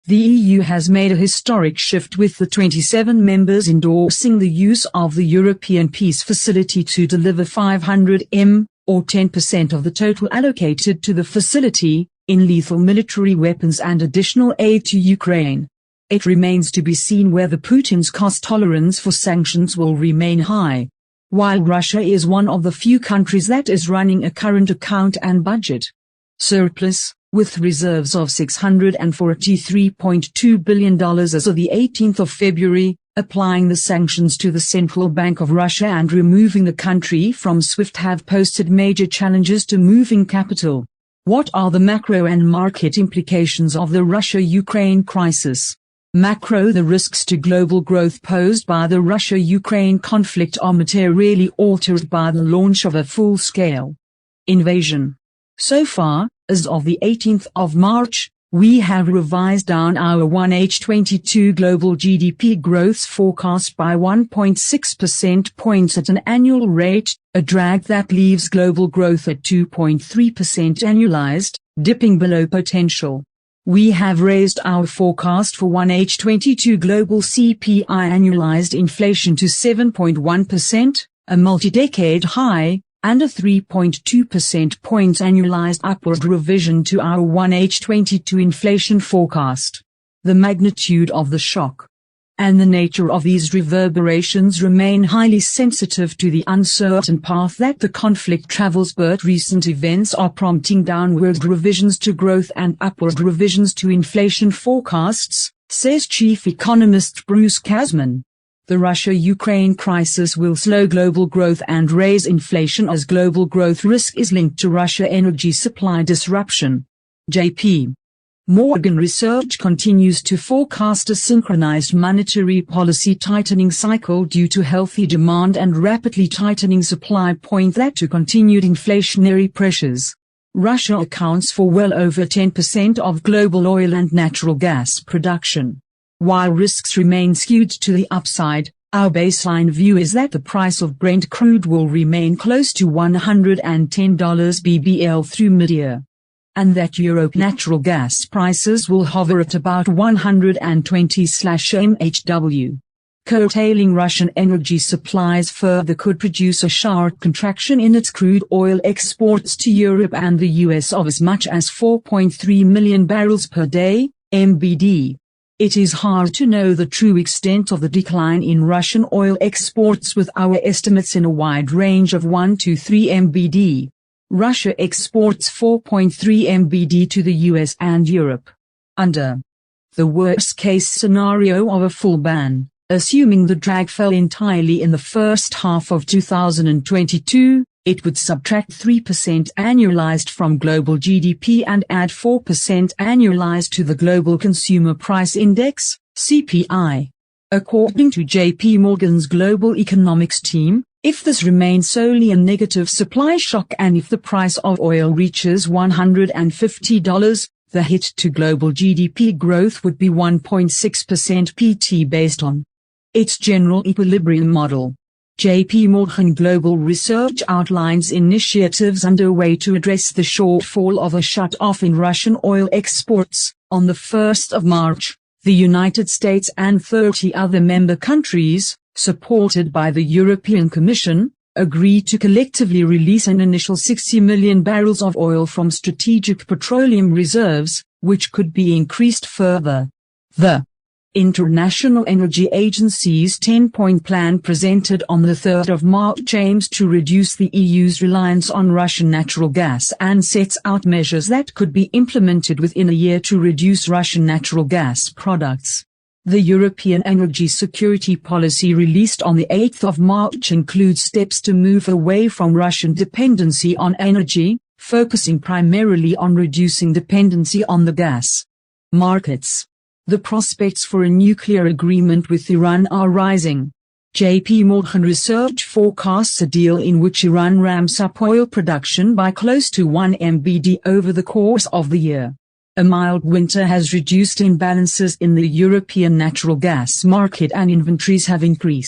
The EU has made a historic shift with the 27 members endorsing the use of the European Peace Facility to deliver 500 m, or 10% of the total allocated to the facility, in lethal military weapons and additional aid to Ukraine. It remains to be seen whether Putin's cost tolerance for sanctions will remain high. While Russia is one of the few countries that is running a current account and budget surplus, with reserves of $643.2 billion as of the 18th of February, applying the sanctions to the Central Bank of Russia and removing the country from SWIFT have posed major challenges to moving capital. What are the macro and market implications of the Russia-Ukraine crisis? Macro: the risks to global growth posed by the Russia-Ukraine conflict are materially altered by the launch of a full-scale invasion. So far, as of the 18th of March, we have revised down our 1H22 global GDP growth forecast by 1.6 percentage points at an annual rate, a drag that leaves global growth at 2.3% annualized, dipping below potential. We have raised our forecast for 1H22 global CPI annualized inflation to 7.1%, a multi-decade high, and a 3.2 percentage points annualized upward revision to our 1H22 inflation forecast. The magnitude of the shock and the nature of these reverberations remain highly sensitive to the uncertain path that the conflict travels, but recent events are prompting downward revisions to growth and upward revisions to inflation forecasts, says Chief Economist Bruce Kasman. The Russia-Ukraine crisis will slow global growth and raise inflation as global growth risk is linked to Russia energy supply disruption. J.P. Morgan Research continues to forecast a synchronized monetary policy tightening cycle due to healthy demand and rapidly tightening supply, point that to continued inflationary pressures. Russia accounts for well over 10% of global oil and natural gas production. While risks remain skewed to the upside, our baseline view is that the price of Brent crude will remain close to $110 bbl through mid-year, and that Europe natural gas prices will hover at about 120/MHW. Curtailing Russian energy supplies further could produce a sharp contraction in its crude oil exports to Europe and the US of as much as 4.3 million barrels per day, MBD. It is hard to know the true extent of the decline in Russian oil exports, with our estimates in a wide range of 1 to 3 MBD. Russia exports 4.3 MBD to the US and Europe. Under the worst-case scenario of a full ban, assuming the drag fell entirely in the first half of 2022, it would subtract 3% annualized from global GDP and add 4% annualized to the Global Consumer Price Index, CPI. According to J.P. Morgan's global economics team, if this remains solely a negative supply shock and if the price of oil reaches $150, the hit to global GDP growth would be 1.6% PT based on its general equilibrium model. J.P. Morgan Global Research outlines initiatives underway to address the shortfall of a shut-off in Russian oil exports. On the 1st of March, the United States and 30 other member countries, supported by the European Commission, agreed to collectively release an initial 60 million barrels of oil from strategic petroleum reserves, which could be increased further. The International Energy Agency's 10-point plan presented on the 3rd of March aims to reduce the EU's reliance on Russian natural gas and sets out measures that could be implemented within a year to reduce Russian natural gas products. The European Energy Security Policy released on the 8th of March includes steps to move away from Russian dependency on energy, focusing primarily on reducing dependency on the gas markets. The prospects for a nuclear agreement with Iran are rising. J.P. Morgan Research forecasts a deal in which Iran ramps up oil production by close to 1 MBD over the course of the year. A mild winter has reduced imbalances in the European natural gas market and inventories have increased.